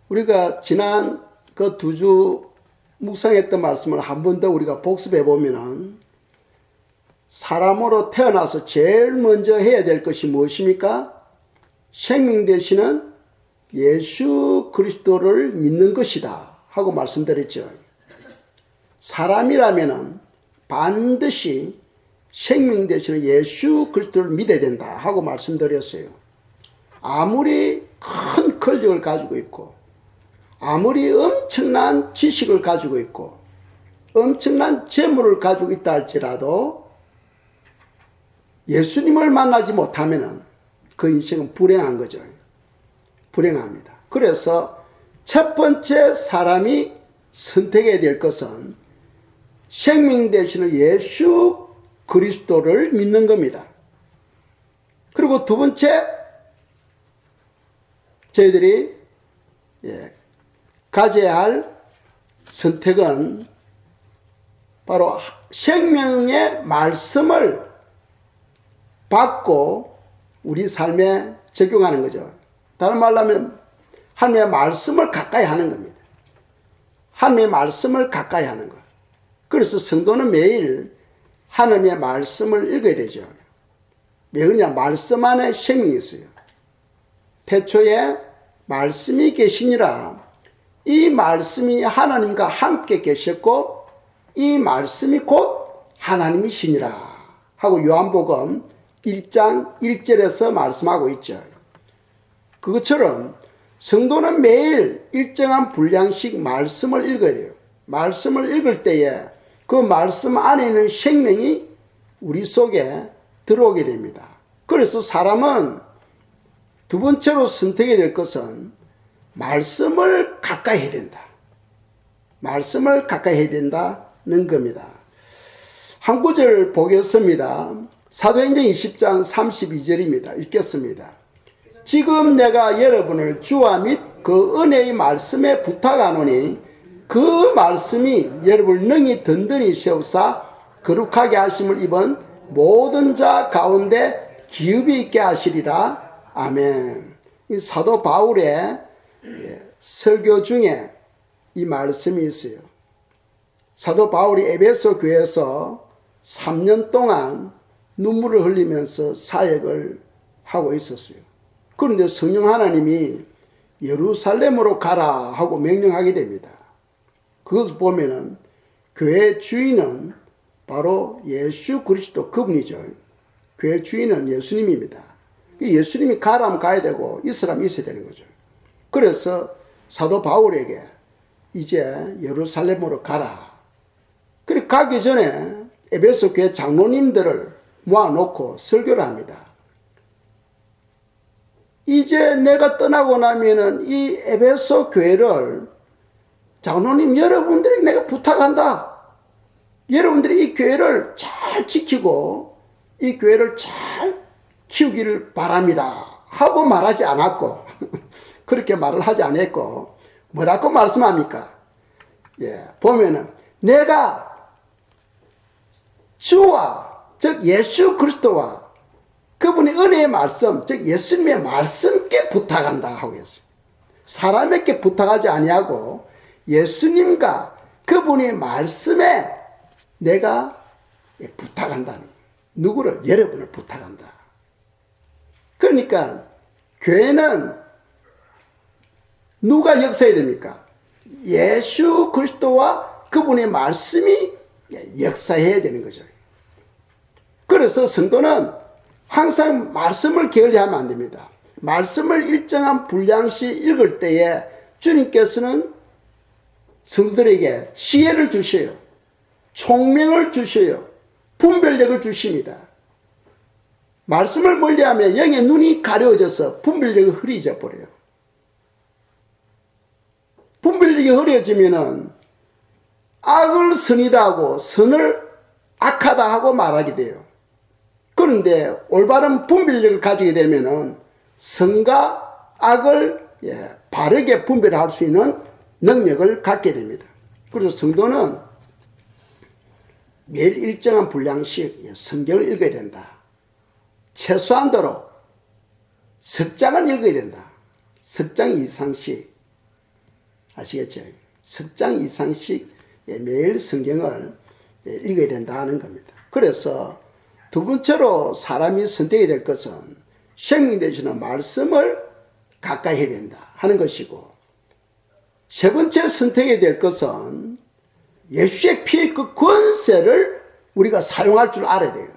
우리가 지난 그 2주 묵상했던 말씀을 한 번 더 우리가 복습해 보면은 사람으로 태어나서 제일 먼저 해야 될 것이 무엇입니까? 생명 되시는 예수 그리스도를 믿는 것이다 하고 말씀드렸죠. 사람이라면은 반드시 생명 되시는 예수 그리스도를 믿어야 된다 하고 말씀드렸어요. 아무리 큰 권력을 가지고 있고 아무리 엄청난 지식을 가지고 있고 엄청난 재물을 가지고 있다 할지라도 예수님을 만나지 못하면 그 인생은 불행한 거죠. 불행합니다. 그래서 첫 번째 사람이 선택해야 될 것은 생명 되시는 예수 그리스도를 믿는 겁니다. 그리고 두 번째 저희들이 가져야 할 선택은 바로 생명의 말씀을 받고 우리 삶에 적용하는 거죠. 다른 말로 하면 하나님의 말씀을 가까이 하는 겁니다. 하나님의 말씀을 가까이 하는 것. 그래서 성도는 매일 하나님의 말씀을 읽어야 되죠. 왜 그러냐? 말씀 안에 생명이 있어요. 태초에 말씀이 계시니라. 이 말씀이 하나님과 함께 계셨고 이 말씀이 곧 하나님이시니라 하고 요한복음 1장 1절에서 말씀하고 있죠. 그것처럼 성도는 매일 일정한 분량씩 말씀을 읽어야 돼요. 말씀을 읽을 때에 그 말씀 안에 있는 생명이 우리 속에 들어오게 됩니다. 그래서 사람은 두 번째로 선택해야 될 것은 말씀을 가까이 해야 된다. 말씀을 가까이 해야 된다는 겁니다. 한 구절 보겠습니다. 사도행전 20장 32절입니다. 읽겠습니다. 지금 내가 여러분을 주와 및 그 은혜의 말씀에 부탁하노니 그 말씀이 여러분을 능히 든든히 세우사 거룩하게 하심을 입은 모든 자 가운데 기업이 있게 하시리라. 아멘. 이 사도 바울의 설교 중에 이 말씀이 있어요. 사도 바울이 에베소 교회에서 3년 동안 눈물을 흘리면서 사역을 하고 있었어요. 그런데 성령 하나님이 예루살렘으로 가라 하고 명령하게 됩니다. 그것을 보면은 교회 주인은 바로 예수 그리스도 그분이죠. 교회 주인은 예수님입니다. 예수님이 가라면 가야 되고 있으라면 있어야 되는 거죠. 그래서 사도 바울에게 이제 예루살렘으로 가라. 그리고 가기 전에 에베소 교회 장로님들을 모아놓고 설교를 합니다. 이제 내가 떠나고 나면은 이 에베소 교회를 장로님 여러분들에게 내가 부탁한다. 여러분들이 이 교회를 잘 지키고 이 교회를 잘 키우기를 바랍니다. 하고 말하지 않았고 그렇게 말을 하지 않았고 뭐라고 말씀합니까? 보면은 내가 주와 즉 예수 그리스도와 그분의 은혜의 말씀 즉 예수님의 말씀께 부탁한다 하고 했어요. 사람에게 부탁하지 아니하고 예수님과 그분의 말씀에 내가 부탁한다는 거예요. 누구를? 여러분을 부탁한다. 그러니까 교회는 누가 역사해야 됩니까? 예수 그리스도와 그분의 말씀이 역사해야 되는 거죠. 그래서 성도는 항상 말씀을 게을리하면 안 됩니다. 말씀을 일정한 분량씩 읽을 때에 주님께서는 성도들에게 지혜를 주셔요. 총명을 주셔요. 분별력을 주십니다. 말씀을 멀리하면 영의 눈이 가려워져서 분별력이 흐려져 버려요. 분별력이 흐려지면은 악을 선이다 하고 선을 악하다 하고 말하게 돼요. 그런데 올바른 분별력을 가지게 되면은 선과 악을 바르게 분별할 수 있는 능력을 갖게 됩니다. 그래서 성도는 매일 일정한 분량씩 성경을 읽어야 된다. 최소한도로 석 장은 읽어야 된다. 석 장 이상씩. 아시겠죠? 석 장 이상씩 매일 성경을 읽어야 된다 하는 겁니다. 그래서 두 번째로 사람이 선택해야 될 것은 생명 되시는 말씀을 가까이 해야 된다 하는 것이고, 세 번째 선택해야 될 것은 예수의 피의 그 권세를 우리가 사용할 줄 알아야 돼요.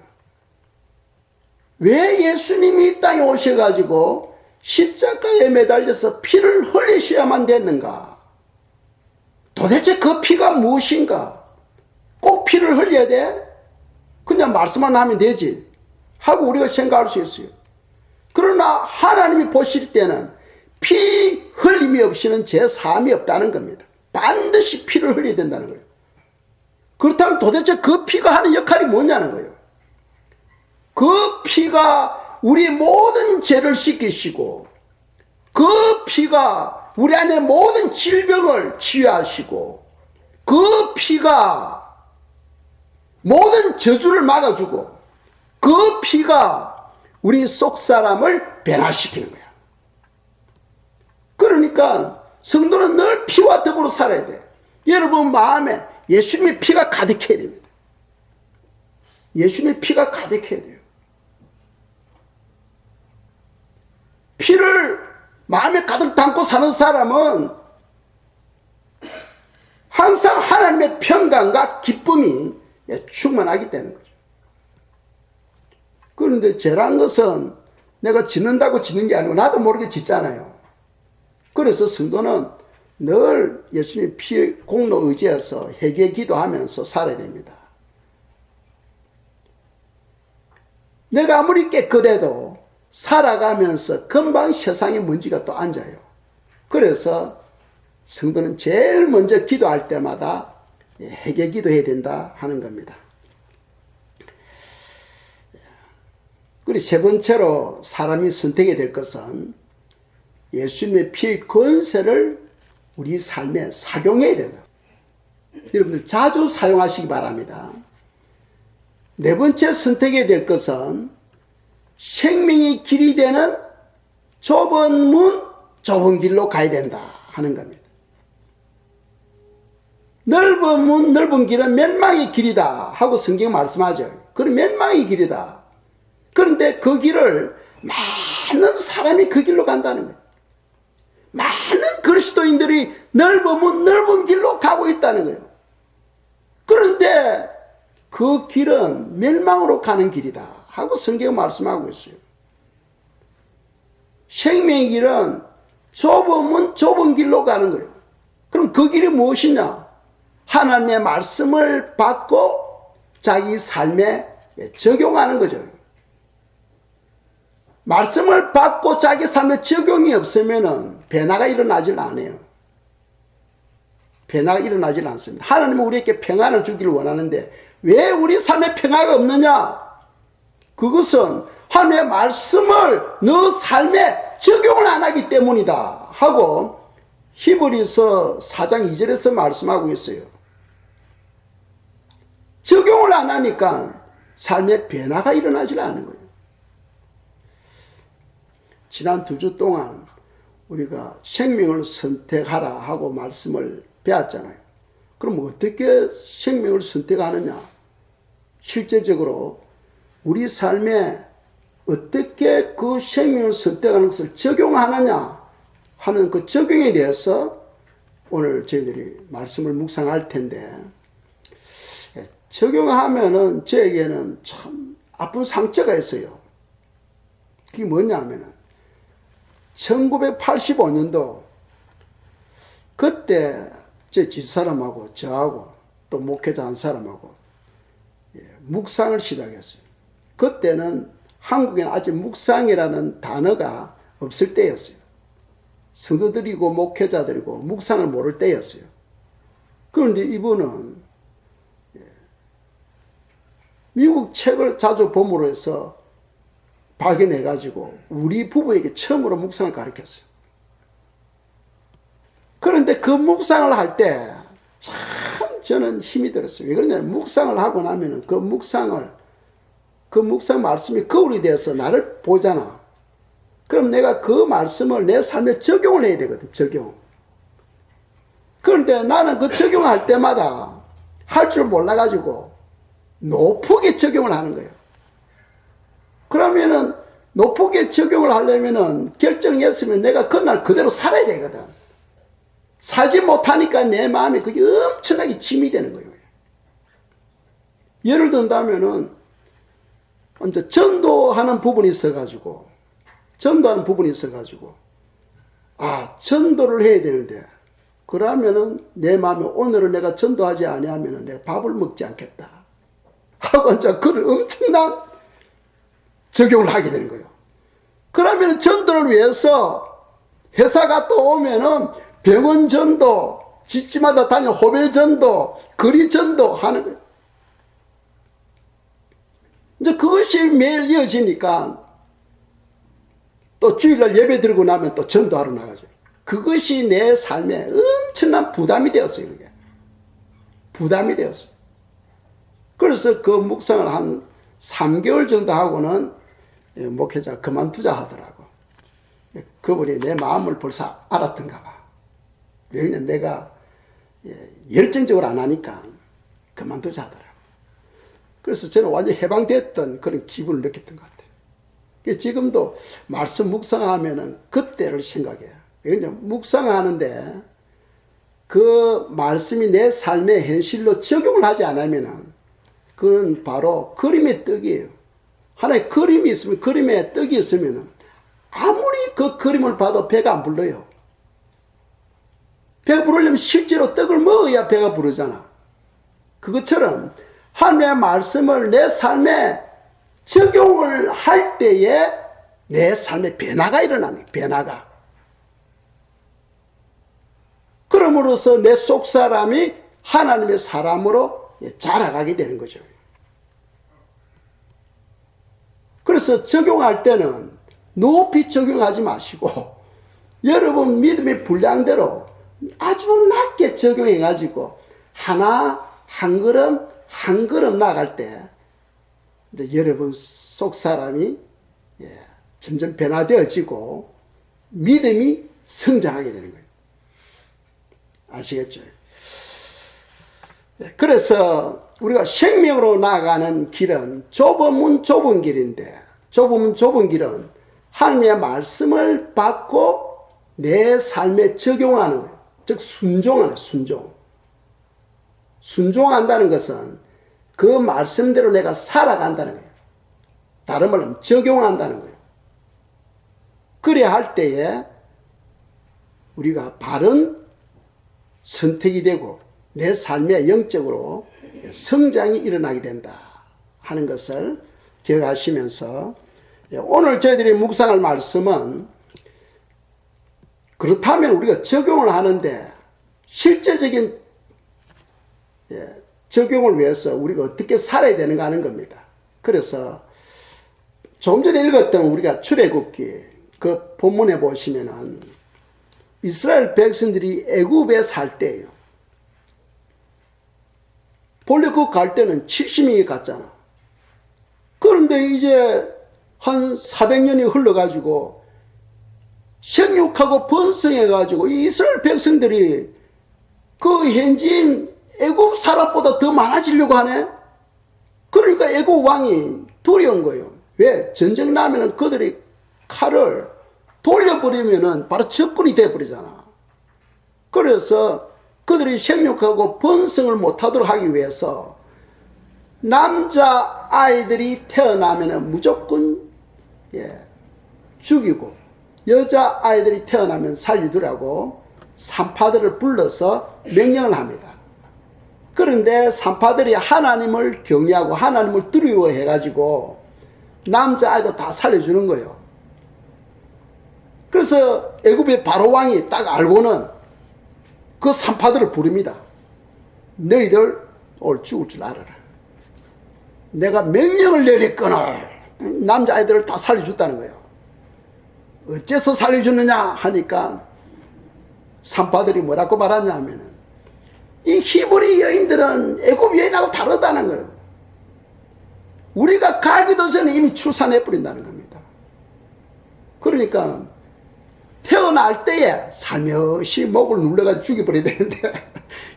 왜 예수님이 이 땅에 오셔가지고 십자가에 매달려서 피를 흘리셔야만 됐는가? 도대체 그 피가 무엇인가? 꼭 피를 흘려야 돼? 그냥 말씀만 하면 되지 하고 우리가 생각할 수 있어요. 그러나 하나님이 보실 때는 피 흘림이 없이는 제3이 없다는 겁니다. 반드시 피를 흘려야 된다는 거예요. 그렇다면 도대체 그 피가 하는 역할이 뭐냐는 거예요. 그 피가 우리 모든 죄를 씻기시고, 그 피가 우리 안에 모든 질병을 치유하시고, 그 피가 모든 저주를 막아주고, 그 피가 우리 속 사람을 변화시키는 거야. 그러니까 성도는 늘 피와 더불어 살아야 돼. 여러분 마음에 예수님의 피가 가득해야 됩니다. 예수님의 피가 가득해야 돼요. 피를 마음에 가득 담고 사는 사람은 항상 하나님의 평강과 기쁨이 충만하기 때문인 거죠. 그런데 죄란 것은 내가 짓는다고 짓는 게 아니고 나도 모르게 짓잖아요. 그래서 성도는 늘 예수님의 피 공로 의지해서 회개 기도하면서 살아야 됩니다. 내가 아무리 깨끗해도 살아가면서 금방 세상의 먼지가 또 앉아요. 그래서 성도는 제일 먼저 기도할 때마다 회개 기도해야 된다 하는 겁니다. 그리고 세 번째로 사람이 선택해야 될 것은 예수님의 피의 권세를 우리 삶에 사용해야 된다. 여러분들 자주 사용하시기 바랍니다. 네 번째 선택해야 될 것은 생명의 길이 되는 좁은 문, 좁은 길로 가야 된다 하는 겁니다. 넓은 문, 넓은 길은 멸망의 길이다 하고 성경 말씀하죠. 그럼 멸망의 길이다. 그런데 그 길을 많은 사람이 그 길로 간다는 거예요. 많은 그리스도인들이 넓은 문, 넓은 길로 가고 있다는 거예요. 그런데 그 길은 멸망으로 가는 길이다 하고 성경은 말씀하고 있어요. 생명의 길은 좁은 문, 좁은 길로 가는 거예요. 그럼 그 길이 무엇이냐? 하나님의 말씀을 받고 자기 삶에 적용하는 거죠. 말씀을 받고 자기 삶에 적용이 없으면 변화가 일어나질 않아요. 변화가 일어나질 않습니다. 하나님은 우리에게 평안을 주기를 원하는데 왜 우리 삶에 평화가 없느냐? 그것은 하나님의 말씀을 너 삶에 적용을 안 하기 때문이다 하고 히브리서 4장 2절에서 말씀하고 있어요. 적용을 안 하니까 삶에 변화가 일어나질 않는 거예요. 지난 2주 동안 우리가 생명을 선택하라 하고 말씀을 배웠잖아요. 그럼 어떻게 생명을 선택하느냐? 실제적으로 우리 삶에 어떻게 그 생명을 선택하는 것을 적용하느냐 하는 그 적용에 대해서 오늘 저희들이 말씀을 묵상할 텐데, 적용하면은 저에게는 참 아픈 상처가 있어요. 그게 뭐냐 하면은 1985년도 그때 제 집사람하고 저하고 또 목회자 한 사람하고 묵상을 시작했어요. 그때는 한국에는 아직 묵상이라는 단어가 없을 때였어요. 성도들이고 목회자들이고 묵상을 모를 때였어요. 그런데 이분은 미국 책을 자주 봄으로 해서 발견해가지고 우리 부부에게 처음으로 묵상을 가르쳤어요. 그런데 그 묵상을 할 때 참 저는 힘이 들었어요. 왜 그러냐면 묵상을 하고 나면은 그 묵상 말씀이 거울이 돼서 나를 보잖아. 그럼 내가 그 말씀을 내 삶에 적용을 해야 되거든. 적용. 그런데 나는 그 적용할 때마다 할 줄 몰라가지고 높게 적용을 하는 거예요. 그러면은 높게 적용을 하려면은 결정했으면 내가 그날 그대로 살아야 되거든. 살지 못하니까 내 마음에 그게 엄청나게 짐이 되는 거예요. 예를 든다면은 이제 전도하는 부분이 있어가지고 전도를 해야 되는데, 그러면은 내 마음에 오늘은 내가 전도하지 아니하면은 내가 밥을 먹지 않겠다 하고 이제 그런 엄청난 적용을 하게 되는 거예요. 그러면은 전도를 위해서 회사 갔다 오면은 병원 전도, 집집마다 다니는 호별 전도, 거리 전도 하는 거예요. 이제 그것이 매일 이어지니까 또 주일날 예배 드리고 나면 또 전도하러 나가죠. 그것이 내 삶에 엄청난 부담이 되었어요. 그게. 부담이 되었어요. 그래서 그 묵상을 한 3개월 정도 하고는 목회자 그만두자 하더라고. 그분이 내 마음을 벌써 알았던가 봐. 왜냐면 내가 열정적으로 안 하니까 그만두자 하더라고. 그래서 저는 완전히 해방됐던 그런 기분을 느꼈던 것 같아요. 지금도 말씀 묵상하면은 그때를 생각해요. 왜냐면 묵상하는데 그 말씀이 내 삶의 현실로 적용을 하지 않으면은 그건 바로 그림의 떡이에요. 하나의 그림이 있으면, 그림에 떡이 있으면은 아무리 그 그림을 봐도 배가 안 불러요. 배가 부르려면 실제로 떡을 먹어야 배가 부르잖아. 그것처럼 하나님의 말씀을 내 삶에 적용을 할 때에 내 삶에 변화가 일어나는 거예요. 변화가. 그럼으로써 내 속 사람이 하나님의 사람으로 자라가게 되는 거죠. 그래서 적용할 때는 높이 적용하지 마시고 여러분 믿음의 분량대로 아주 낮게 적용해가지고 한 걸음 나갈 때 이제 여러분 속 사람이 점점 변화되어지고 믿음이 성장하게 되는 거예요. 아시겠죠? 그래서 우리가 생명으로 나아가는 길은 좁은 길인데, 좁은 길은 하나님의 말씀을 받고 내 삶에 적용하는 거예요. 즉 순종하는 순종. 순종한다는 것은 그 말씀대로 내가 살아간다는 거예요. 다른 말로 하면 적용한다는 거예요. 그래야 할 때에 우리가 바른 선택이 되고 내 삶에 영적으로 성장이 일어나게 된다 하는 것을 기억하시면서 오늘 저희들이 묵상할 말씀은 그렇다면 우리가 적용을 하는데 실제적인 적용을 위해서 우리가 어떻게 살아야 되는가 하는 겁니다. 그래서 조금 전에 읽었던 우리가 출애굽기 그 본문에 보시면은 이스라엘 백성들이 애굽에 살 때예요. 본래 그 갈 때는 70명이 갔잖아. 그런데 이제 한 400년이 흘러가지고 생육하고 번성해가지고 이 이스라엘 백성들이 그 현지인 애굽 사람보다 더 많아지려고 하네. 그러니까 애굽 왕이 두려운 거예요. 왜? 전쟁 나면은 그들이 칼을 돌려버리면은 바로 적군이 돼버리잖아. 그래서 그들이 생육하고 번성을 못하도록 하기 위해서 남자 아이들이 태어나면은 무조건 죽이고 여자 아이들이 태어나면 살리더라고 산파들을 불러서 명령을 합니다. 그런데 산파들이 하나님을 경외하고 하나님을 두려워해가지고 남자 아이도 다 살려주는 거예요. 그래서 애굽의 바로 왕이 딱 알고는 그 산파들을 부릅니다. 너희들 오늘 죽을 줄 알아라. 내가 명령을 내렸거늘 남자아이들을 다 살려줬다는 거예요. 어째서 살려줬느냐 하니까 산파들이 뭐라고 말하냐 하면은 이 히브리 여인들은 애굽 여인하고 다르다는 거예요. 우리가 가기도 전에 이미 출산해버린다는 겁니다. 그러니까 태어날 때에 살며시 목을 눌러가지고 죽여버려야 되는데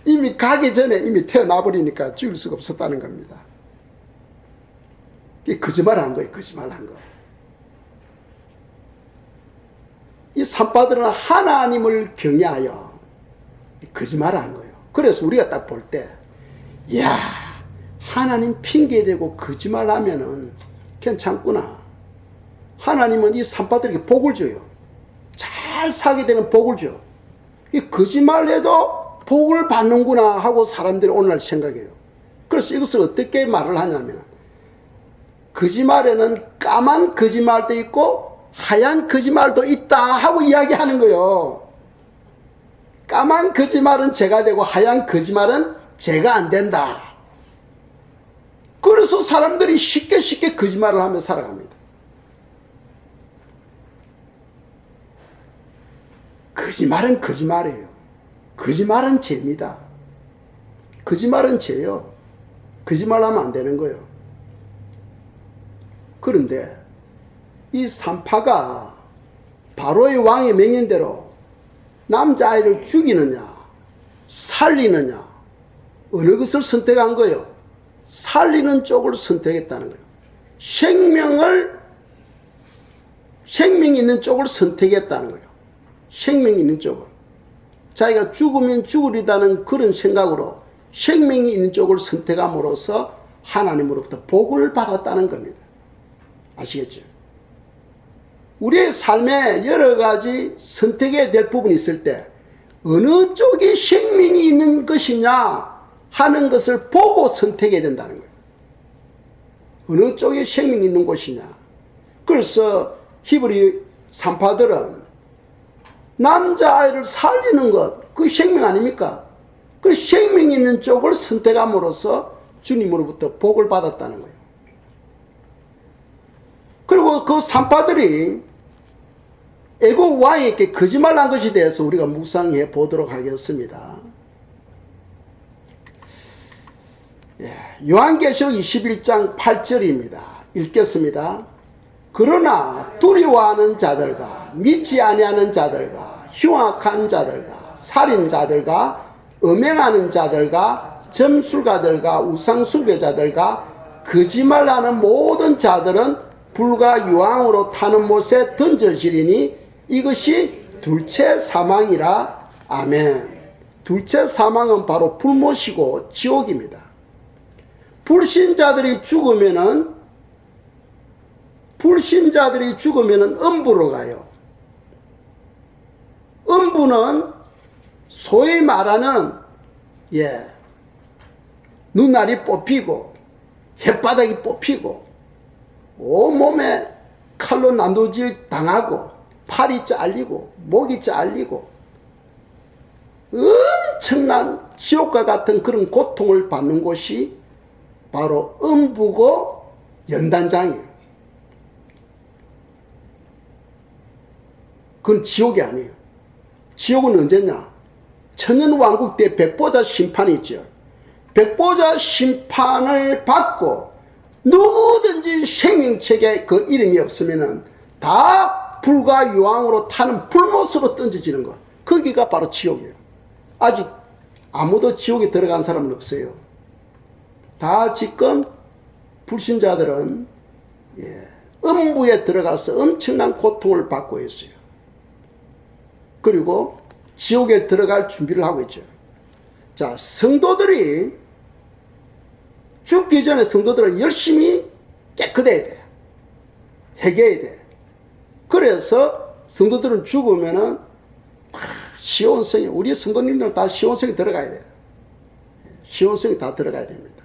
이미 가기 전에 이미 태어나버리니까 죽일 수가 없었다는 겁니다. 이게 거짓말한 거예요. 거짓말한 거. 이 산파들은 하나님을 경외하여 거짓말한 거예요. 그래서 우리가 딱 볼 때, 이야, 하나님 핑계대고 거짓말하면은 괜찮구나. 하나님은 이 산파들에게 복을 줘요. 잘 살게 되는 복을 줘. 이 거짓말해도 복을 받는구나 하고 사람들이 오늘날 생각해요. 그래서 이것을 어떻게 말을 하냐면, 거짓말에는 까만 거짓말도 있고 하얀 거짓말도 있다 하고 이야기하는 거예요. 까만 거짓말은 죄가 되고 하얀 거짓말은 죄가 안 된다. 그래서 사람들이 쉽게 거짓말을 하며 살아갑니다. 거짓말은 거짓말이에요. 거짓말은 죄입니다. 거짓말은 죄예요. 거짓말하면 안 되는 거예요. 그런데 이 산파가 바로의 왕의 명령대로 남자아이를 죽이느냐 살리느냐 어느 것을 선택한 거예요? 살리는 쪽을 선택했다는 거예요. 생명이 있는 쪽을 선택했다는 거예요. 생명이 있는 쪽을. 자기가 죽으면 죽으리다는 그런 생각으로 생명이 있는 쪽을 선택함으로써 하나님으로부터 복을 받았다는 겁니다. 아시겠죠? 우리의 삶에 여러 가지 선택해야 될 부분이 있을 때 어느 쪽이 생명이 있는 것이냐 하는 것을 보고 선택해야 된다는 거예요. 어느 쪽에 생명이 있는 곳이냐. 그래서 히브리 산파들은 남자아이를 살리는 것, 그 생명 아닙니까? 그 생명이 있는 쪽을 선택함으로써 주님으로부터 복을 받았다는 거예요. 그리고 그 산파들이 애국 왕에게 거짓말한 것에 대해서 우리가 묵상해 보도록 하겠습니다. 요한계시록 21장 8절입니다. 읽겠습니다. 그러나 두려워하는 자들과 믿지 아니하는 자들과 흉악한 자들과 살인자들과 음행하는 자들과 점술가들과 우상숭배자들과 거짓말하는 모든 자들은 불과 유황으로 타는 못에 던져지리니 이것이 둘째 사망이라. 아멘. 둘째 사망은 바로 불못이고 지옥입니다. 불신자들이 죽으면은 음부로 가요. 음부는 소위 말하는 눈알이 뽑히고 혓바닥이 뽑히고 온몸에 칼로 난도질 당하고 팔이 잘리고 목이 잘리고 엄청난 지옥과 같은 그런 고통을 받는 곳이 바로 음부고 연단장이에요. 그건 지옥이 아니에요. 지옥은 언제냐? 천년왕국 때 백보자 심판이 있죠. 백보자 심판을 받고 누구든지 생명책에 그 이름이 없으면은 다 불과 유황으로 타는 불못으로 던져지는 것. 거기가 바로 지옥이에요. 아직 아무도 지옥에 들어간 사람은 없어요. 다 지금 불신자들은 음부에 들어가서 엄청난 고통을 받고 있어요. 그리고 지옥에 들어갈 준비를 하고 있죠. 자, 성도들이 죽기 전에 성도들은 열심히 깨끗해야 돼. 회개해야 돼. 그래서 성도들은 죽으면은 시온성에, 우리 성도님들은 다 시온성에 들어가야 돼요. 시온성에 다 들어가야 됩니다.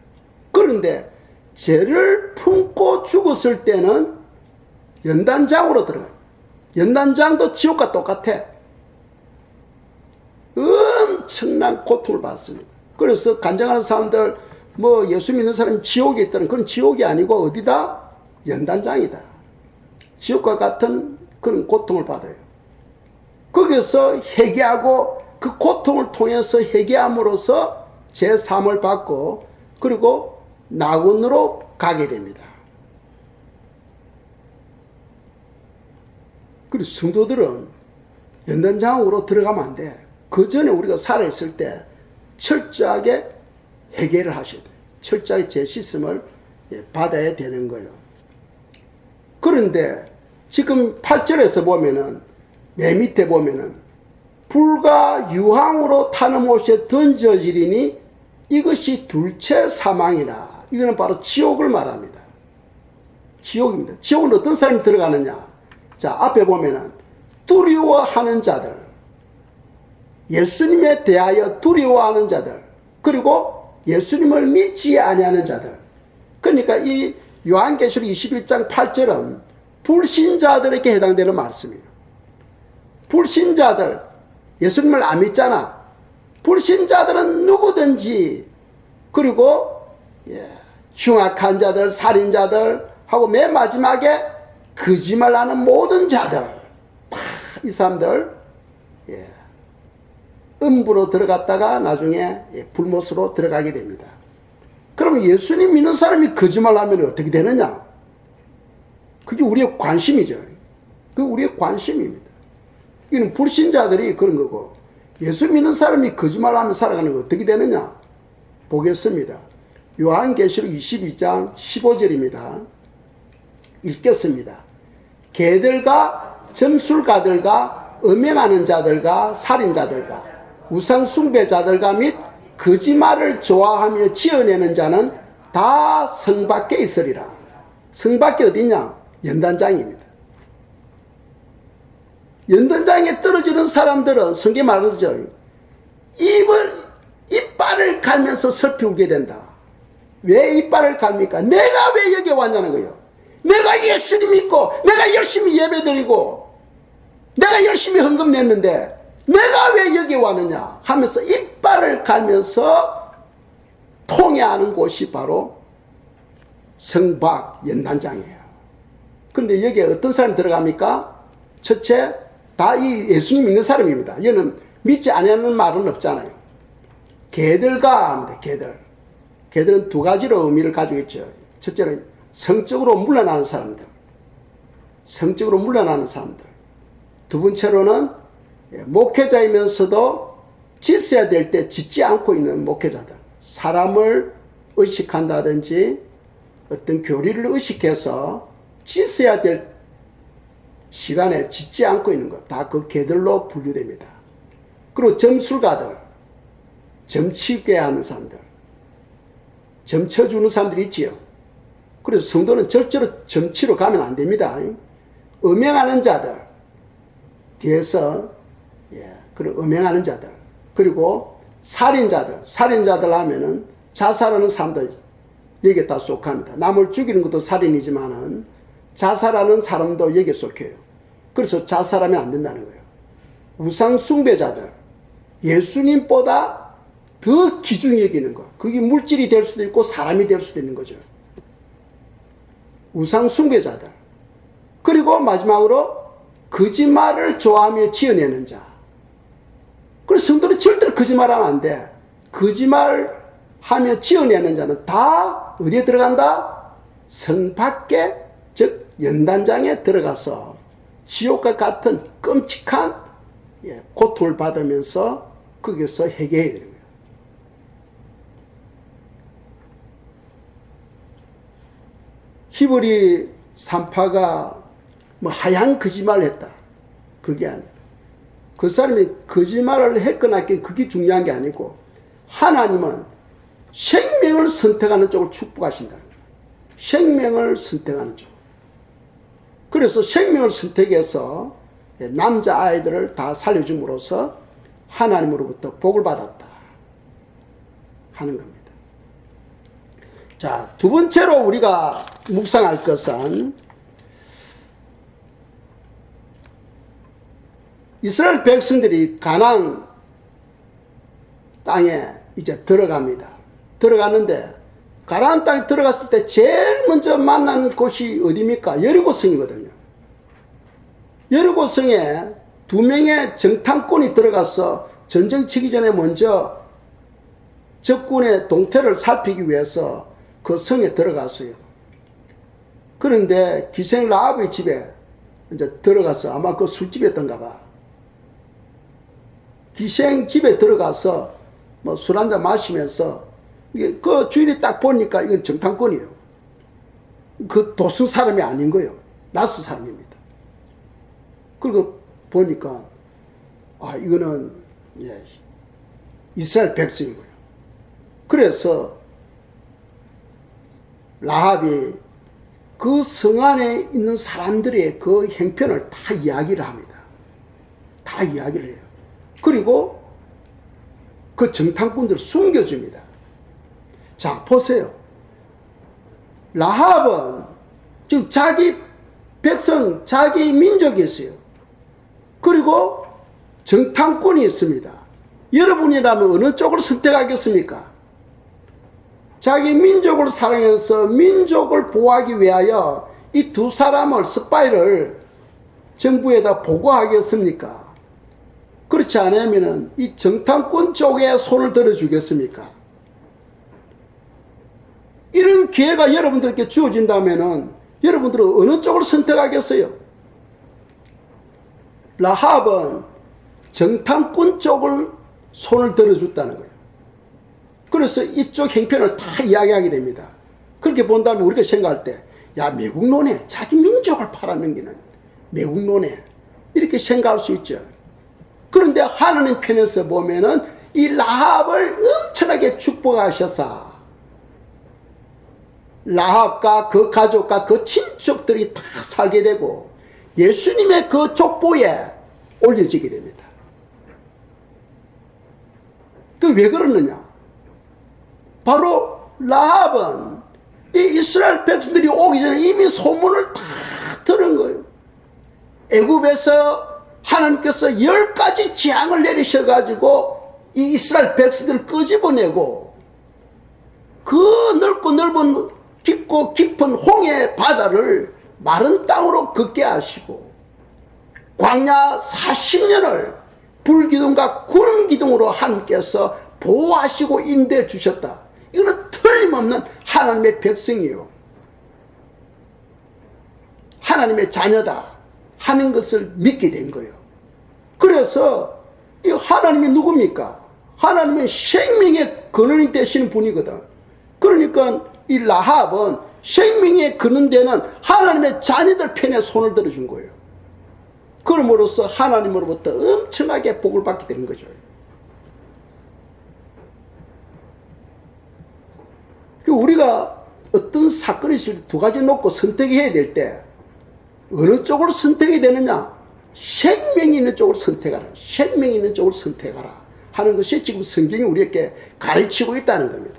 그런데 죄를 품고 죽었을 때는 연단장으로 들어가요. 연단장도 지옥과 똑같아. 엄청난 고통을 받습니다. 그래서 간증하는 사람들, 예수 믿는 사람이 지옥에 있다는 그런 지옥이 아니고 어디다? 연단장이다. 지옥과 같은 그런 고통을 받아요. 거기서 회개하고 그 고통을 통해서 회개함으로써 제3을 받고 그리고 낙원으로 가게 됩니다. 그리고 성도들은 연단장으로 들어가면 안 돼. 그 전에 우리가 살아있을 때 철저하게 해결을 하셔야 돼. 철저하게 재시씀을 받아야 되는 거예요. 그런데 지금 8절에서 보면은 맨 밑에 보면은 불과 유황으로 타는 못에 던져지리니 이것이 둘째 사망이라. 이거는 바로 지옥을 말합니다. 지옥입니다. 지옥은 어떤 사람이 들어가느냐? 자, 앞에 보면은 두려워하는 자들, 예수님에 대하여 두려워하는 자들, 그리고 예수님을 믿지 아니하는 자들. 그러니까 이 요한계시록 21장 8절은 불신자들에게 해당되는 말씀이에요. 불신자들, 예수님을 안 믿잖아. 불신자들은 누구든지, 그리고 흉악한 자들, 살인자들 하고 맨 마지막에 거짓말하는 모든 자들, 이 사람들 음부로 들어갔다가 나중에 불못으로 들어가게 됩니다. 그러면 예수님 믿는 사람이 거짓말하면 어떻게 되느냐? 그게 우리의 관심이죠. 그게 우리의 관심입니다. 이는 불신자들이 그런 거고, 예수 믿는 사람이 거짓말하며 살아가는 거 어떻게 되느냐? 보겠습니다. 요한계시록 22장 15절입니다. 읽겠습니다. 개들과 점술가들과 음행하는 자들과 살인자들과 우상 숭배자들과 및 거짓말을 좋아하며 지어내는 자는 다 성 밖에 있으리라. 성 밖에 어디냐? 연단장입니다. 연단장에 떨어지는 사람들은 성경에 말하죠. 이빨을 갈면서 슬피 울게 된다. 왜 이빨을 갈니까? 내가 왜 여기 왔냐는 거예요. 내가 예수님 믿고 내가 열심히 예배드리고 내가 열심히 헌금 냈는데 내가 왜 여기 왔느냐 하면서 이빨을 갈면서 통해하는 곳이 바로 성박 연단장이에요. 그런데 여기에 어떤 사람이 들어갑니까? 첫째, 다 이 예수님 믿는 사람입니다. 얘는 믿지 않는 말은 없잖아요. 개들과 합니다. 개들은 두 가지로 의미를 가지고 있죠. 첫째는 성적으로 물러나는 사람들. 성적으로 물러나는 사람들. 두 번째로는 목회자이면서도 짓어야 될 때 짓지 않고 있는 목회자들. 사람을 의식한다든지 어떤 교리를 의식해서 짓어야 될 시간에 짓지 않고 있는 것. 다 그 개들로 분류됩니다. 그리고 점술가들. 점치게 하는 사람들. 점쳐주는 사람들이 있지요. 그래서 성도는 절대로 점치러 가면 안 됩니다. 음행하는 자들. 뒤에서, 그리고 음행하는 자들. 그리고 살인자들. 살인자들 하면은 자살하는 사람들 여기에 다 속합니다. 남을 죽이는 것도 살인이지만은 자살하는 사람도 여기에 속해요. 그래서 자살하면 안 된다는 거예요. 우상 숭배자들. 예수님보다 더 귀중히 여기는 거. 그게 물질이 될 수도 있고 사람이 될 수도 있는 거죠. 우상 숭배자들. 그리고 마지막으로 거짓말을 좋아하며 지어내는 자. 그래서 성도는 절대로 거짓말하면 안 돼. 거짓말하며 지어내는 자는 다 어디에 들어간다? 성 밖에, 즉 연단장에 들어가서 지옥과 같은 끔찍한 고통을 받으면서 거기서 해결해야 되는 거예요. 히브리 산파가 뭐 하얀 거짓말을 했다. 그게 아니에요. 그 사람이 거짓말을 했거나 그게 중요한 게 아니고 하나님은 생명을 선택하는 쪽을 축복하신다. 생명을 선택하는 쪽. 그래서 생명을 선택해서 남자아이들을 다 살려줌으로써 하나님으로부터 복을 받았다 하는 겁니다. 자, 두 번째로 우리가 묵상할 것은 이스라엘 백성들이 가나안 땅에 이제 들어갑니다. 들어가는데 가나안 땅에 들어갔을 때 제일 먼저 만난 곳이 어디입니까? 여리고성이거든요. 여리고성에 두 명의 정탐꾼이 들어가서 전쟁 치기 전에 먼저 적군의 동태를 살피기 위해서 그 성에 들어갔어요. 그런데 기생 라합의 집에 이제 들어가서 아마 그 술집이었던가 봐. 기생 집에 들어가서 뭐 술 한잔 마시면서 이게 그 주인이 딱 보니까 이건 정탐꾼이에요. 그 도수 사람이 아닌 거예요. 낯선 사람입니다. 그리고 보니까 이거는 이스라엘 백성이고요. 그래서 라합이 그 성 안에 있는 사람들의 그 행편을 다 이야기를 합니다. 다 이야기를 해요. 그리고 그 정탐꾼들을 숨겨줍니다. 자, 보세요. 라합은 지금 자기 백성, 자기 민족이 있어요. 그리고 정탐꾼이 있습니다. 여러분이라면 어느 쪽을 선택하겠습니까? 자기 민족을 사랑해서 민족을 보호하기 위하여 이 두 사람을, 스파이를 정부에다 보고하겠습니까? 그렇지 않으면 이 정탐꾼 쪽에 손을 들어주겠습니까? 이런 기회가 여러분들께 주어진다면 여러분들은 어느 쪽을 선택하겠어요? 라합은 정탐꾼 쪽을 손을 들어줬다는 거예요. 그래서 이쪽 형편을 다 이야기하게 됩니다. 그렇게 본다면 우리가 생각할 때, 야, 매국노네, 자기 민족을 팔아넘기는 매국노네, 이렇게 생각할 수 있죠. 그런데 하나님 편에서 보면은 이 라합을 엄청나게 축복하셔서 라합과 그 가족과 그 친척들이 다 살게 되고 예수님의 그 족보에 올려지게 됩니다. 그 왜 그러느냐? 바로 라합은 이 이스라엘 백성들이 오기 전에 이미 소문을 다 들은 거예요. 애굽에서 하나님께서 10가지 재앙을 내리셔가지고 이 이스라엘 백성들을 끄집어내고 그 넓고 넓은 깊고 깊은 홍해 바다를 마른 땅으로 걷게 하시고 광야 40년을 불기둥과 구름기둥으로 하나님께서 보호하시고 인도해 주셨다. 이거는 틀림없는 하나님의 백성이에요. 하나님의 자녀다 하는 것을 믿게 된 거예요. 그래서 이 하나님이 누굽니까? 하나님의 생명의 근원이 되시는 분이거든. 그러니까 이 라합은 생명의 근원 되는 하나님의 자녀들 편에 손을 들어준 거예요. 그럼으로써 하나님으로부터 엄청나게 복을 받게 되는 거죠. 우리가 어떤 사건이 있을 때 두 가지 놓고 선택해야 될 때 어느 쪽을 선택해야 되느냐? 생명이 있는 쪽을 선택하라. 생명이 있는 쪽을 선택하라 하는 것이 지금 성경이 우리에게 가르치고 있다는 겁니다.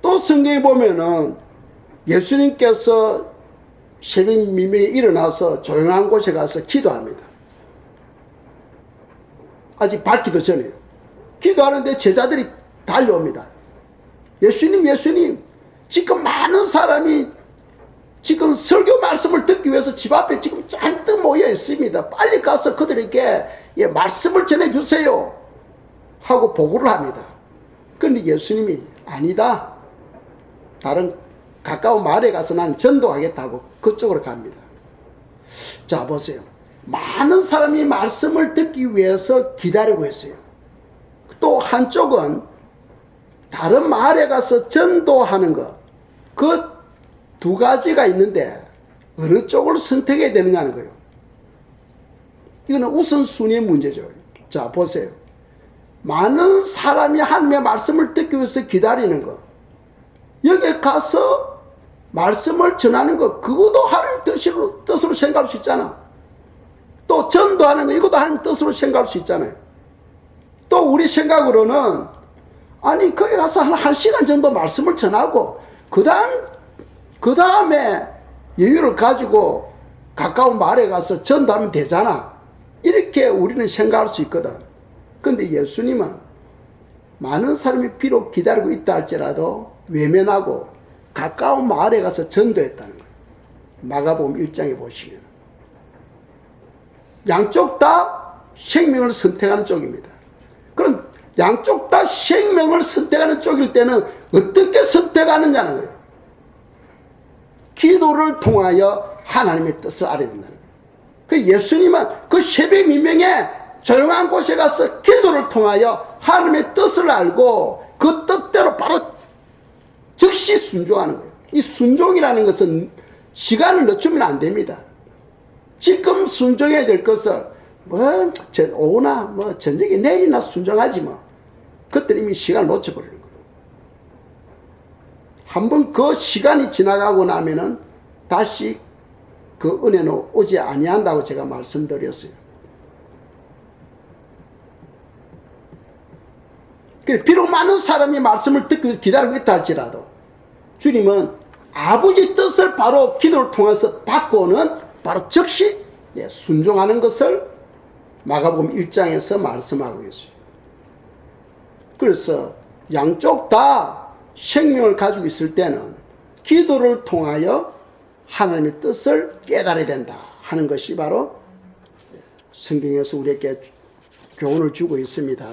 또 성경에 보면은 예수님께서 새벽 미명에 일어나서 조용한 곳에 가서 기도합니다. 아직 밝기도 전에요. 기도하는데 제자들이 달려옵니다. 예수님, 지금 많은 사람이 지금 설교 말씀을 듣기 위해서 집 앞에 지금 잔뜩 모여 있습니다. 빨리 가서 그들에게 말씀을 전해주세요 하고 보고를 합니다. 그런데 예수님이 아니다. 다른 가까운 마을에 가서 나는 전도하겠다고 그쪽으로 갑니다. 자, 보세요. 많은 사람이 말씀을 듣기 위해서 기다리고 있어요. 또 한쪽은 다른 마을에 가서 전도하는 것, 그 두 가지가 있는데 어느 쪽을 선택해야 되느냐는 거예요. 이거는 우선순위의 문제죠. 자, 보세요. 많은 사람이 하나님의 말씀을 듣기 위해서 기다리는 것, 여기에 가서 말씀을 전하는 것, 그것도 하나님 뜻으로 생각할 수 있잖아. 또 전도하는 거, 이것도 하나님 뜻으로 생각할 수 있잖아요. 또 우리 생각으로는 아니 거기 가서 한 시간 정도 말씀을 전하고 그 다음에 여유를 가지고 가까운 마을에 가서 전도하면 되잖아. 이렇게 우리는 생각할 수 있거든. 그런데 예수님은 많은 사람이 비록 기다리고 있다 할지라도 외면하고 가까운 마을에 가서 전도했다는 거예요. 마가복음 1장에 보시면 양쪽 다 생명을 선택하는 쪽입니다. 그럼 양쪽 다 생명을 선택하는 쪽일 때는 어떻게 선택하느냐는 거예요. 기도를 통하여 하나님의 뜻을 알아야 된다는 거예요. 그 예수님은 그 새벽 미명에 조용한 곳에 가서 기도를 통하여 하나님의 뜻을 알고 그 뜻대로 바로 즉시 순종하는 거예요. 이 순종이라는 것은 시간을 늦추면 안 됩니다. 지금 순종해야 될 것을 오후나 저녁에 내일이나 순종하지 뭐. 그때 이미 시간을 놓쳐버리는 거예요. 한번 그 시간이 지나가고 나면은 다시 그 은혜는 오지 아니한다고 제가 말씀드렸어요. 비록 많은 사람이 말씀을 듣고 기다리고 있다 할지라도 주님은 아버지 뜻을 바로 기도를 통해서 받고는 바로 즉시 순종하는 것을 마가복음 1장에서 말씀하고 있어요. 그래서 양쪽 다 생명을 가지고 있을 때는 기도를 통하여 하나님의 뜻을 깨달아야 된다 하는 것이 바로 성경에서 우리에게 교훈을 주고 있습니다.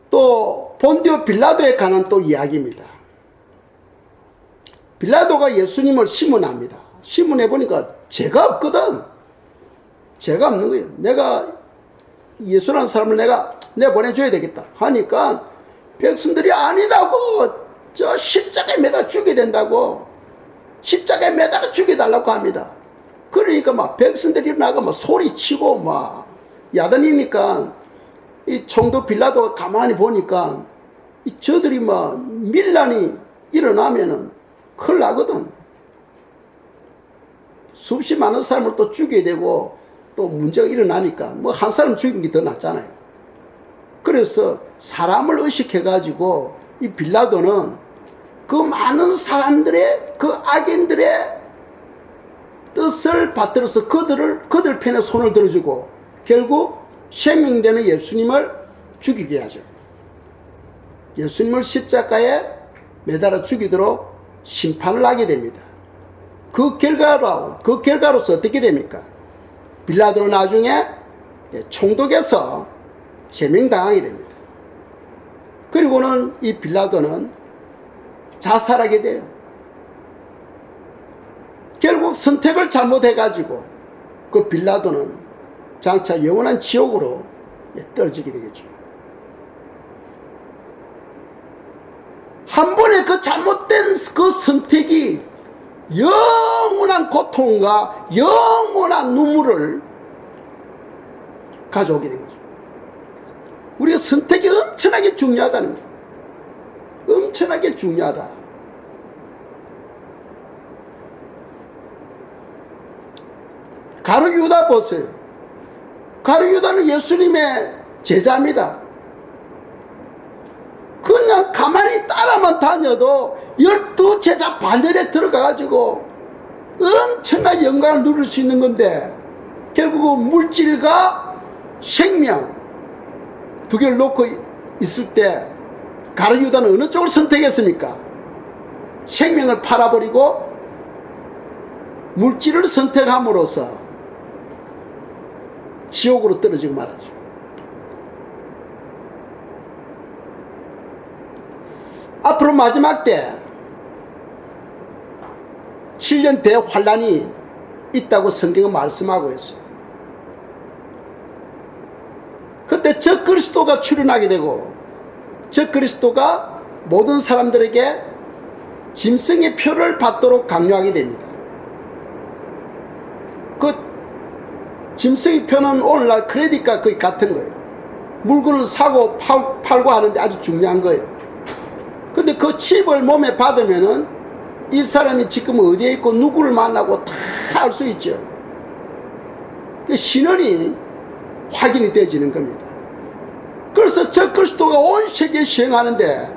또 본디오 빌라도에 관한 또 이야기입니다. 빌라도가 예수님을 시문합니다. 시문해 보니까 죄가 없거든. 죄가 없는 거예요. 내가 예수라는 사람을 내가 보내줘야 되겠다 하니까 백성들이 아니라고 저 십자가에 매달아 죽여야 된다고 십자가에 매달아 죽여달라고 합니다. 그러니까 막 백성들이 나가 막 소리치고 막 야단이니까 이 총독 빌라도가 가만히 보니까 저들이 막 밀란이 일어나면은 큰일 나거든. 수없이 많은 사람을 또 죽여야 되고 또 문제가 일어나니까 뭐 한 사람 죽인 게 더 낫잖아요. 그래서 사람을 의식해가지고 이 빌라도는 그 많은 사람들의 그 악인들의 뜻을 받들어서 그들 편에 손을 들어주고 결국 생명되는 예수님을 죽이게 하죠. 예수님을 십자가에 매달아 죽이도록 심판을 하게 됩니다. 그 결과로서 어떻게 됩니까? 빌라도는 나중에 총독에서 제명당하게 됩니다. 그리고는 이 빌라도는 자살하게 돼요. 결국 선택을 잘못해가지고 그 빌라도는 장차 영원한 지옥으로 떨어지게 되겠죠. 한 번의 그 잘못된 그 선택이 영원한 고통과 영원한 눈물을 가져오게 된 거죠. 우리가 선택이 엄청나게 중요하다는 거예요. 엄청나게 중요하다. 가룟 유다 보세요. 가룟 유다는 예수님의 제자입니다. 그냥 가만히 따라만 다녀도 12제자 반열에 들어가가지고 엄청난 영광을 누릴 수 있는 건데 결국 물질과 생명 두 개를 놓고 있을 때 가룟 유다는 어느 쪽을 선택했습니까? 생명을 팔아버리고 물질을 선택함으로써 지옥으로 떨어지고 말하죠. 앞으로 마지막 때 7년 대환란이 있다고 성경은 말씀하고 있어요. 그때 적그리스도가 출현하게 되고 적그리스도가 모든 사람들에게 짐승의 표를 받도록 강요하게 됩니다. 그 짐승의 표는 오늘날 크레딧과 거의 같은 거예요. 물건을 사고 팔고 하는데 아주 중요한 거예요. 근데 그 칩을 몸에 받으면은 이 사람이 지금 어디에 있고 누구를 만나고 다 알 수 있죠. 그 신원이 확인이 되어지는 겁니다. 그래서 적그리스도가 온 세계에 시행하는데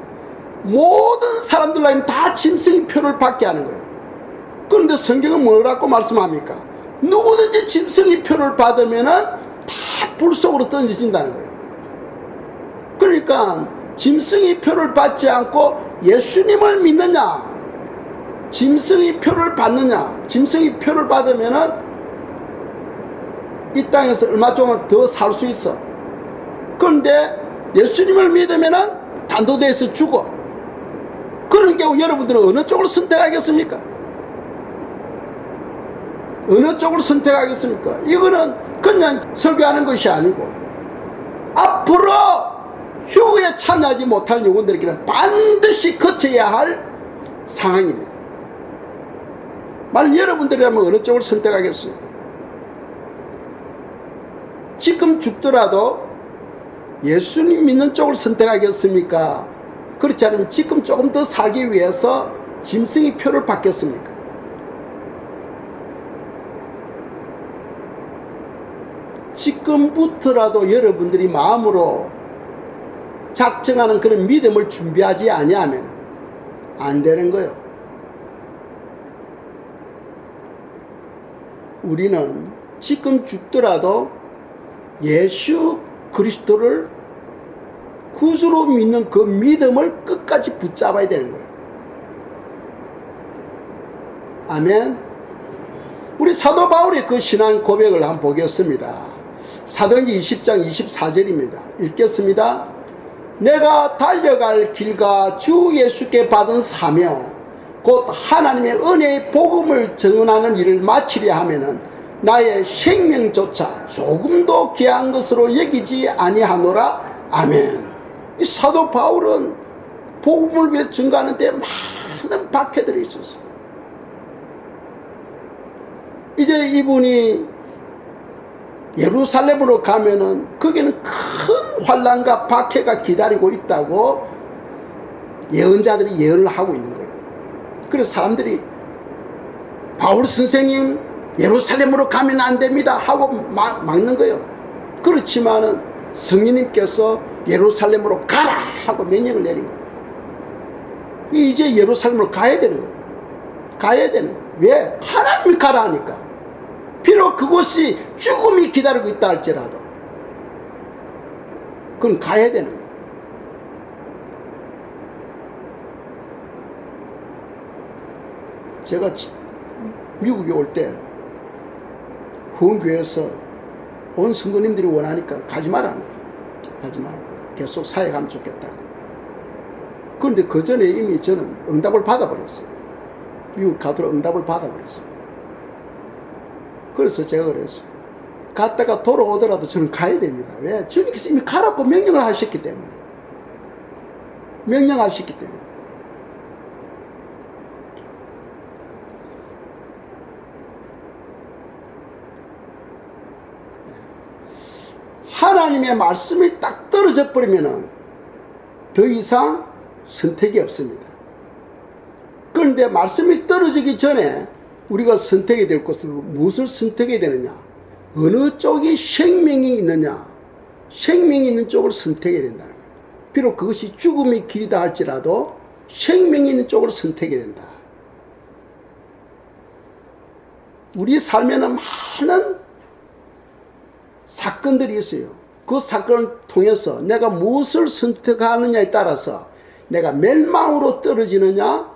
모든 사람들로 다 짐승의 표를 받게 하는 거예요. 그런데 성경은 뭐라고 말씀합니까? 누구든지 짐승의 표를 받으면은 다 불 속으로 던져진다는 거예요. 그러니까 짐승의 표를 받지 않고 예수님을 믿느냐, 짐승의 표를 받느냐. 짐승의 표를 받으면은 이 땅에서 얼마 동안 더 살 수 있어. 그런데 예수님을 믿으면은 단도대에서 죽어. 그런 경우 여러분들은 어느 쪽을 선택하겠습니까? 어느 쪽을 선택하겠습니까? 이거는 그냥 설교하는 것이 아니고 앞으로 휴거에 참여하지 못할 영혼들에게는 반드시 거쳐야 할 상황입니다. 만약 여러분들이라면 어느 쪽을 선택하겠어요? 지금 죽더라도 예수님 믿는 쪽을 선택하겠습니까? 그렇지 않으면 지금 조금 더 살기 위해서 짐승의 표를 받겠습니까? 지금부터라도 여러분들이 마음으로 작정하는 그런 믿음을 준비하지 아니하면 안 되는 거예요. 우리는 지금 죽더라도 예수 그리스도를 구주로 믿는 그 믿음을 끝까지 붙잡아야 되는 거예요. 아멘. 우리 사도 바울의 그 신앙 고백을 한번 보겠습니다. 사도행전 20장 24절입니다. 읽겠습니다. 내가 달려갈 길과 주 예수께 받은 사명 곧 하나님의 은혜의 복음을 증언하는 일을 마치려 하면은 나의 생명조차 조금도 귀한 것으로 여기지 아니하노라. 아멘. 이 사도 바울은 복음을 위해 증거하는데 많은 박해들이 있었어요. 이제 이분이 예루살렘으로 가면은 거기는 큰 환난과 박해가 기다리고 있다고 예언자들이 예언을 하고 있는 거예요. 그래서 사람들이 바울 선생님 예루살렘으로 가면 안 됩니다 하고 막는 거예요. 그렇지만은 성령님께서 예루살렘으로 가라 하고 명령을 내린 거예요. 이제 예루살렘으로 가야 되는 거예요. 가야 되는 거예요. 왜? 하나님이 가라 하니까. 비록 그곳이 죽음이 기다리고 있다 할지라도 그건 가야 되는 거예요. 제가 미국에 올 때 후원교회에서 온 성도님들이 원하니까 가지 마라. 가지 마라. 계속 사회 가면 좋겠다고. 그런데 그 전에 이미 저는 응답을 받아버렸어요. 미국 가도록 응답을 받아버렸어요. 그래서 제가 그랬어요. 갔다가 돌아오더라도 저는 가야 됩니다. 왜? 주님께서 이미 가라고 명령을 하셨기 때문에. 명령하셨기 때문에. 하나님의 말씀이 딱 떨어져 버리면 더 이상 선택이 없습니다. 그런데 말씀이 떨어지기 전에 우리가 선택이 될 것은 무엇을 선택해야 되느냐? 어느 쪽이 생명이 있느냐? 생명이 있는 쪽을 선택해야 된다는 거예요. 비록 그것이 죽음의 길이다 할지라도 생명이 있는 쪽을 선택해야 된다. 우리 삶에는 많은 사건들이 있어요. 그 사건을 통해서 내가 무엇을 선택하느냐에 따라서 내가 멸망으로 떨어지느냐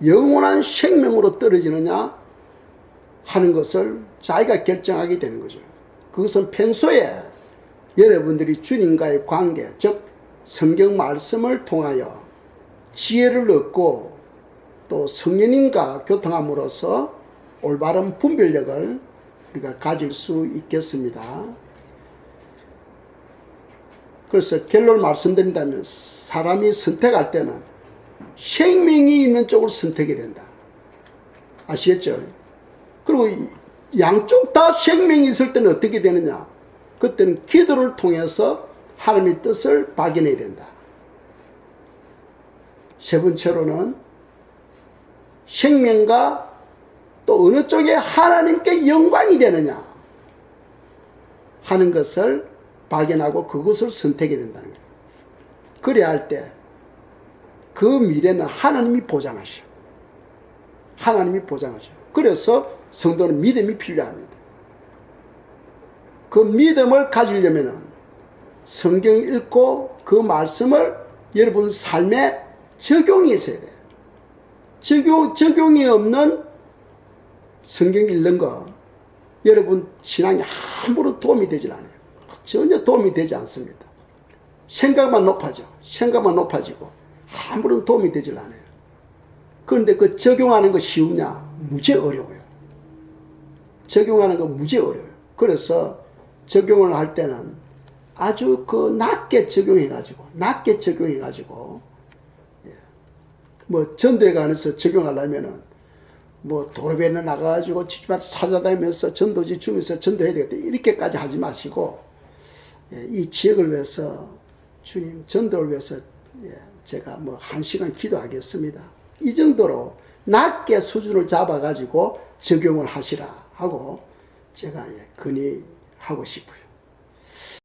영원한 생명으로 떨어지느냐 하는 것을 자기가 결정하게 되는 거죠. 그것은 평소에 여러분들이 주님과의 관계, 즉 성경 말씀을 통하여 지혜를 얻고 또 성령님과 교통함으로써 올바른 분별력을 우리가 가질 수 있겠습니다. 그래서 결론을 말씀드린다면 사람이 선택할 때는 생명이 있는 쪽을 선택해야 된다. 아시겠죠? 그리고 양쪽 다 생명이 있을 때는 어떻게 되느냐? 그때는 기도를 통해서 하나님의 뜻을 발견해야 된다. 세 번째로는 생명과 또 어느 쪽에 하나님께 영광이 되느냐 하는 것을 발견하고 그것을 선택해야 된다는 거예요. 그래야 할 때 그 미래는 하나님이 보장하셔. 하나님이 보장하셔. 그래서 성도는 믿음이 필요합니다. 그 믿음을 가지려면 성경 읽고 그 말씀을 여러분 삶에 적용이 있어야 돼요. 적용이 없는 성경 읽는 거 여러분 신앙에 아무런 도움이 되질 않아요. 전혀 도움이 되지 않습니다. 생각만 높아져. 생각만 높아지고 아무런 도움이 되질 않아요. 그런데 그 적용하는 거 쉬우냐? 무지 어려워요. 적용하는 건 무지 어려워요. 그래서 적용을 할 때는 아주 낮게 적용해가지고, 뭐 전도회 관해서 적용하려면은 뭐 도로변에 나가가지고 집집마다 찾아다니면서 전도지 주면서 전도해야 되겠다 이렇게까지 하지 마시고, 이 지역을 위해서 주님 전도를 위해서 제가 뭐 1시간 기도하겠습니다. 이 정도로 낮게 수준을 잡아가지고 적용을 하시라 하고 제가 건의하고 싶어요.